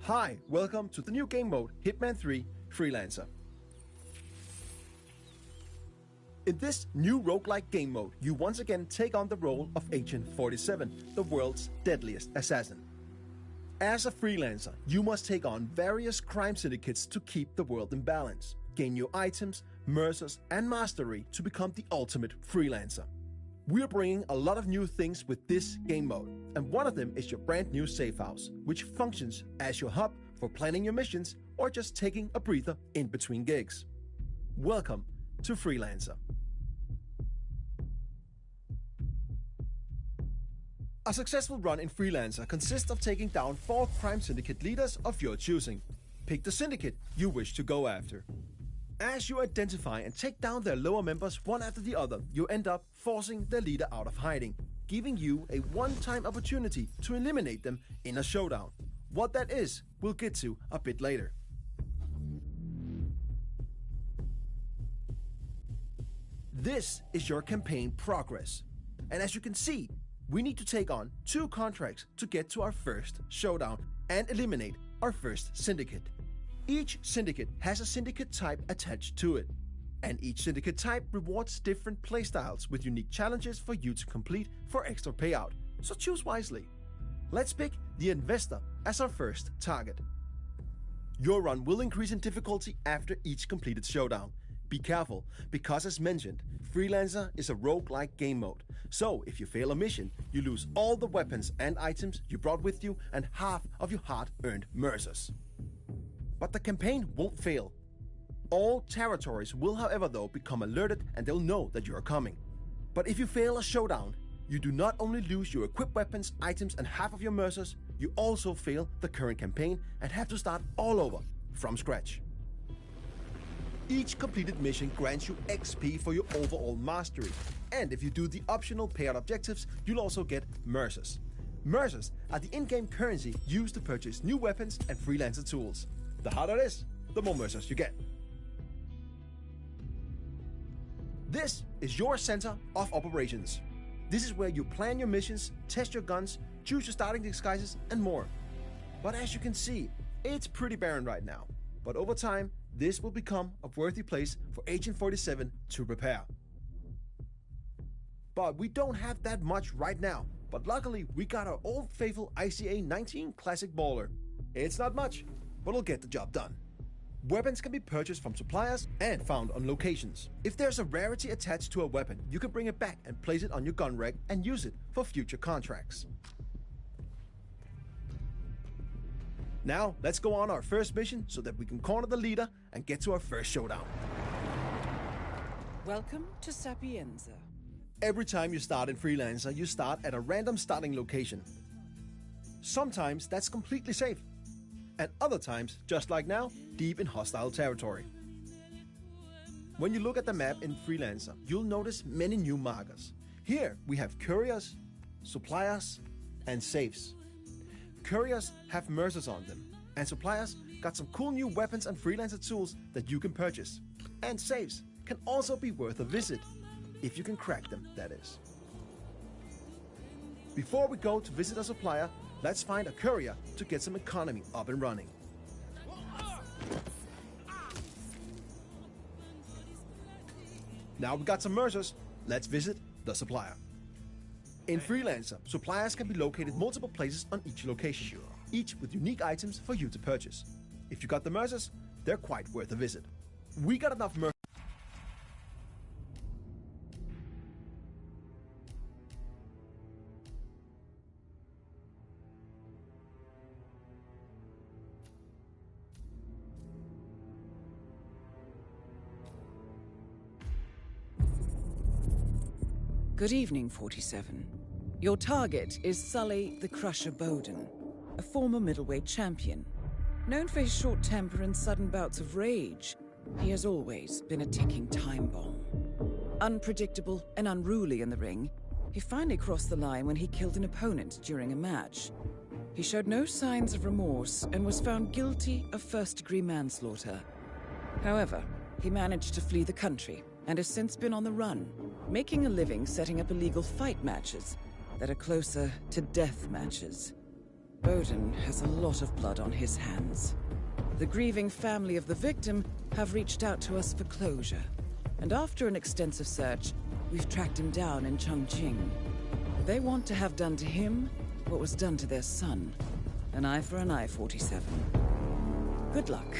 Hi, welcome to the new game mode, Hitman 3 Freelancer. In this new roguelike game mode, you once again take on the role of Agent 47, the world's deadliest assassin. As a freelancer, you must take on various crime syndicates to keep the world in balance, gain new items, mercers, and mastery to become the ultimate freelancer. We're bringing a lot of new things with this game mode, and one of them is your brand new safe house, which functions as your hub for planning your missions or just taking a breather in between gigs. Welcome to Freelancer. A successful run in Freelancer consists of taking down 4 crime syndicate leaders of your choosing. Pick the syndicate you wish to go after. As you identify and take down their lower members one after the other, you end up forcing their leader out of hiding, giving you a one-time opportunity to eliminate them in a showdown. What that is, we'll get to a bit later. This is your campaign progress. And as you can see, we need to take on 2 contracts to get to our first showdown and eliminate our first syndicate. Each syndicate has a syndicate type attached to it, and each syndicate type rewards different playstyles with unique challenges for you to complete for extra payout, so choose wisely. Let's pick the Investor as our first target. Your run will increase in difficulty after each completed showdown. Be careful, because as mentioned, Freelancer is a roguelike game mode, so if you fail a mission, you lose all the weapons and items you brought with you and half of your hard-earned mercers. But the campaign won't fail. All territories will however though become alerted and they'll know that you are coming. But if you fail a showdown, you do not only lose your equipped weapons, items and half of your mercers, you also fail the current campaign and have to start all over from scratch. Each completed mission grants you XP for your overall mastery, and if you do the optional payout objectives, you'll also get mercers. Mercers are the in-game currency used to purchase new weapons and freelancer tools. The harder it is, the more mercers you get. This is your center of operations. This is where you plan your missions, test your guns, choose your starting disguises, and more. But as you can see, it's pretty barren right now. But over time, this will become a worthy place for Agent 47 to repair. But we don't have that much right now. But luckily, we got our old faithful ICA 19 Classic Baller. It's not much, but it'll get the job done. Weapons can be purchased from suppliers and found on locations. If there's a rarity attached to a weapon, you can bring it back and place it on your gun rack and use it for future contracts. Now, let's go on our first mission so that we can corner the leader and get to our first showdown. Welcome to Sapienza. Every time you start in Freelancer, you start at a random starting location. Sometimes that's completely safe, and other times, just like now, deep in hostile territory. When you look at the map in Freelancer, you'll notice many new markers. Here we have couriers, suppliers, and safes. Couriers have mercers on them, and suppliers got some cool new weapons and freelancer tools that you can purchase. And safes can also be worth a visit, if you can crack them, that is. Before we go to visit a supplier, let's find a courier to get some economy up and running. Now we got some mercers, let's visit the supplier. In Freelancer, suppliers can be located multiple places on each location, each with unique items for you to purchase. If you got the mercers, they're quite worth a visit. We got enough mercers. Good evening, 47. Your target is Sully the Crusher Bowden, a former middleweight champion. Known for his short temper and sudden bouts of rage, he has always been a ticking time bomb. Unpredictable and unruly in the ring, he finally crossed the line when he killed an opponent during a match. He showed no signs of remorse and was found guilty of first-degree manslaughter. However, he managed to flee the country and has since been on the run, making a living setting up illegal fight matches that are closer to death matches. Bowden has a lot of blood on his hands. The grieving family of the victim have reached out to us for closure. And after an extensive search, we've tracked him down in Chongqing. They want to have done to him what was done to their son. An eye for an eye, 47. Good luck.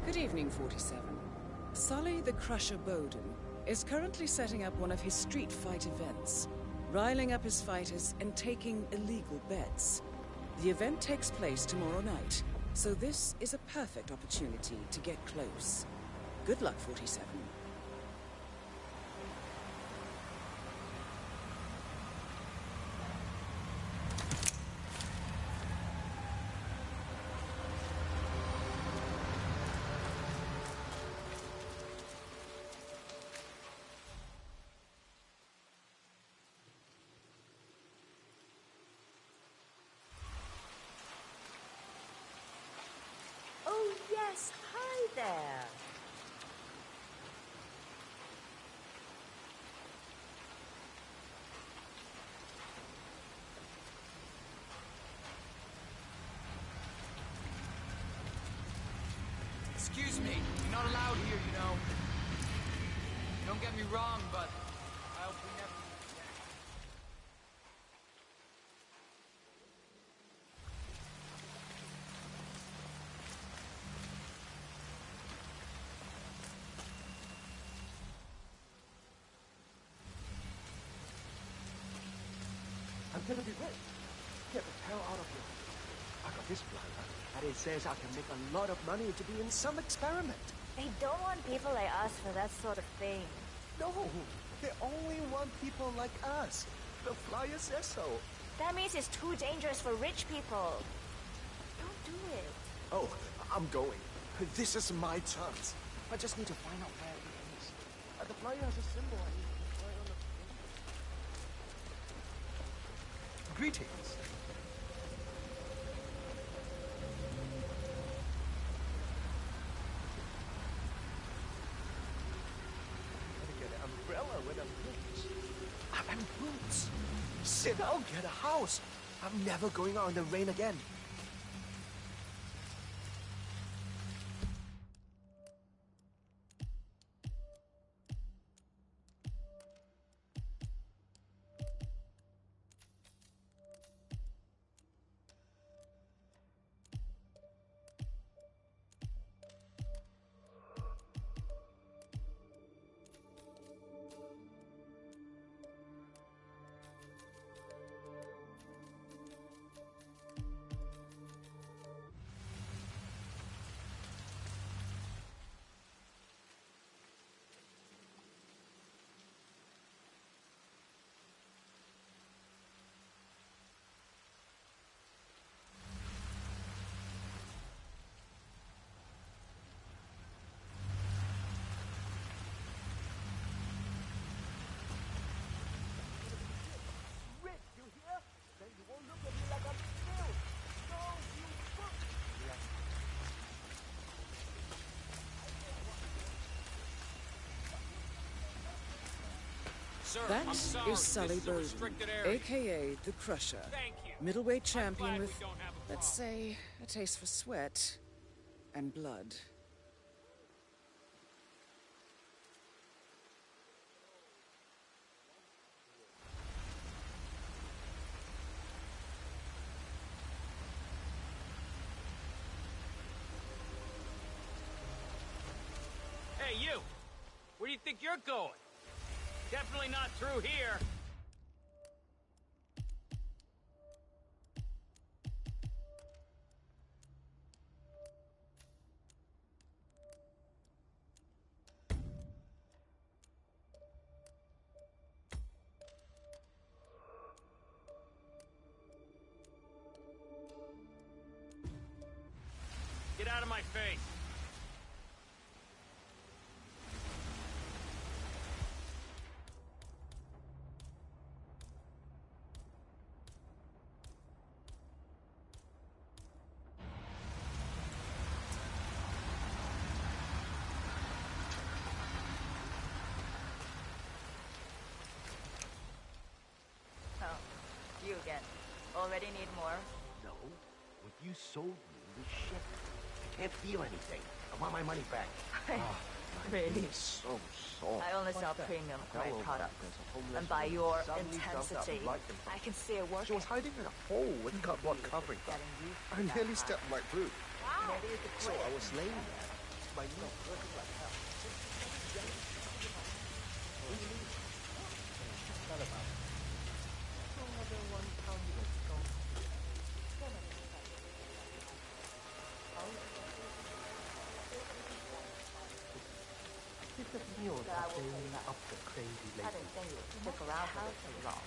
Good evening, 47. Sully the Crusher Bowden is currently setting up one of his street fight events, riling up his fighters and taking illegal bets. The event takes place tomorrow night, so this is a perfect opportunity to get close. Good luck, 47. Oh, yes. Hi there. Excuse me, you're not allowed here, you know. Don't get me wrong, but I hope we never meet again. I'm gonna be rich. Get the hell out of here. I got this flyer, and it says I can make a lot of money to be in some experiment. They don't want people like us for that sort of thing. No, they only want people like us. The flyer says so. That means it's too dangerous for rich people. Don't do it. Oh, I'm going. This is my chance. I just need to find out where it is. The flyer has a symbol I need to try on the... Greetings. Umbrella with a boots. And boots. Sit, I'll get a house. I'm never going out in the rain again. Sir, That I'm sorry. is Sully This is a Bowden, restricted area. a.k.a. the Crusher. Thank you. Middleweight I'm champion glad we with, don't have a let's problem. say, a taste for sweat and blood. Hey, you! Where do you think you're going? Definitely not through here. out of my face! Oh, you again. Already need more? No. What you sold me was shit. I can't feel anything. I want my money back. Really? It's so soft. I only sell premium grade products. And by your intensity, I can see it She working. was hiding in a hole with cardboard covering. I nearly stepped right through. Maybe you could So quit. I was laying there. My knee hurting like hell. It's a meal that they up the crazy I lady. didn't think you'd stick around for so long.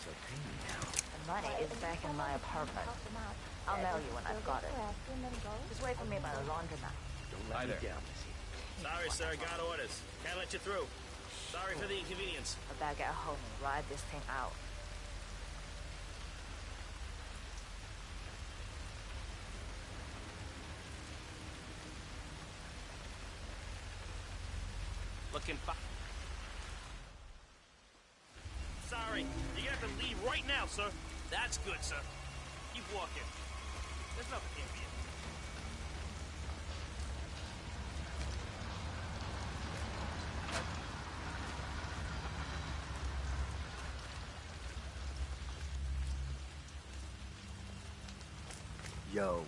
So pay me now. The money is back in my apartment. I'll mail you when I've got it. Just wait for me by the laundromat. Don't Hi let me there. down, Missy. Sorry, sir, got orders. Can't let you through. Sorry for the inconvenience. I better get home and ride this thing out. Looking fine. Sorry, you're gonna have to leave right now, sir. That's good, sir. Keep walking. There's nothing here for you. Yo.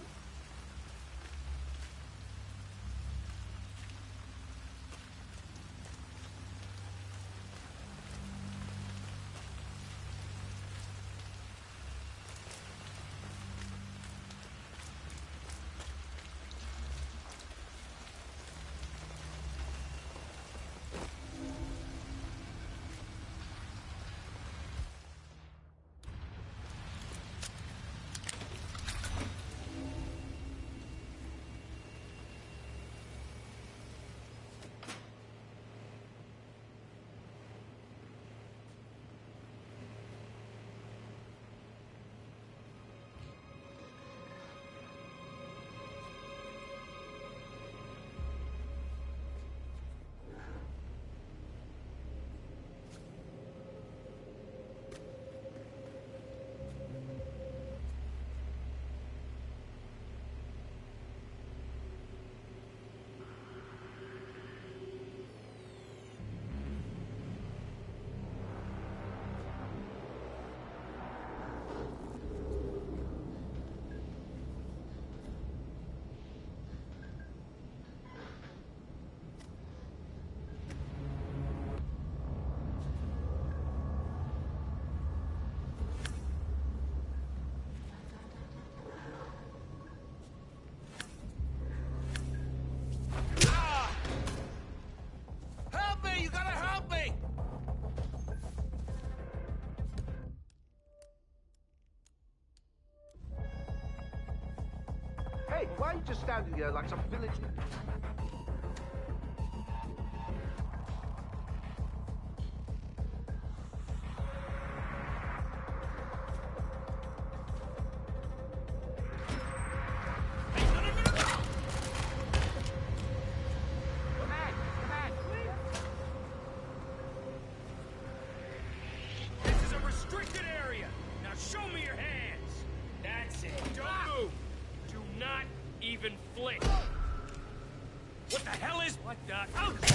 Help me! You gotta help me! Hey, why are you just standing there like some village... This is a restricted area. Now show me your hands. That's it. Don't move. Do not even flinch. What the hell is... What the... Oh!